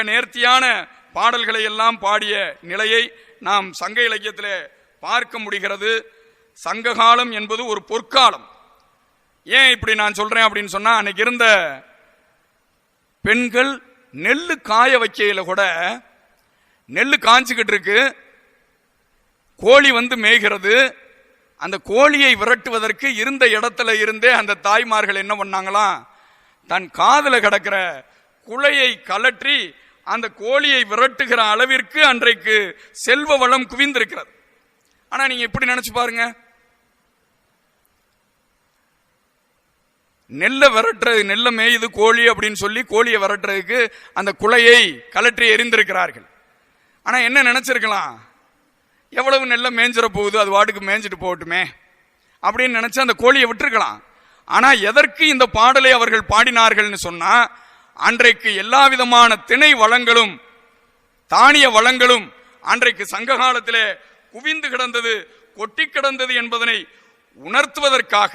நேர்த்தியான பாடல்களை எல்லாம் பாடிய நிலையை நாம் சங்க இலக்கியத்திலே பார்க்க முடிகிறது. சங்க காலம் என்பது ஒரு பொற்காலம். ஏன் இப்படி நான் சொல்றேன் அப்படின்னு சொன்னா, அன்னைக்கு இருந்த பெண்கள் நெல்லு காய வைக்கையில கூட, நெல்லு காஞ்சுக்கிட்டு இருக்கு, கோழி வந்து மேய்கிறது, அந்த கோழியை விரட்டுவதற்கு இருந்த இடத்துல இருந்தே அந்த தாய்மார்கள் என்ன பண்ணாங்களாம், தன் காதுல கிடக்கிற குலையை கலற்றி அந்த கோழியை விரட்டுகிற அளவிற்கு அன்றைக்கு செல்வ வளம் குவிந்திருக்கிறது. ஆனா நீங்க இப்படி நினைச்சு பாருங்க, நெல்லை விரட்டுறது, நெல்லை மேயுது கோழி அப்படின்னு சொல்லி கோழியை விரட்டுறதுக்கு அந்த குலையை கலற்றி எரிந்திருக்கிறார்கள். ஆனா என்ன நினைச்சிருக்கலாம், எவ்வளவு நெல்லை மேய்ஞ்சிட போகுது, அது வாட்டுக்கு மேய்ஞ்சிட்டு போகட்டுமே அப்படின்னு நினைச்சு அந்த கோழியை விட்டுருக்கலாம். ஆனா எதற்கு இந்த பாடலை அவர்கள் பாடினார்கள்னு சொன்னா, அன்றைக்கு எல்லா விதமான திணை வளங்களும் தானிய வளங்களும் அன்றைக்கு சங்க காலத்திலே குவிந்து கிடந்தது, கொட்டி கிடந்தது என்பதனை உணர்த்துவதற்காக.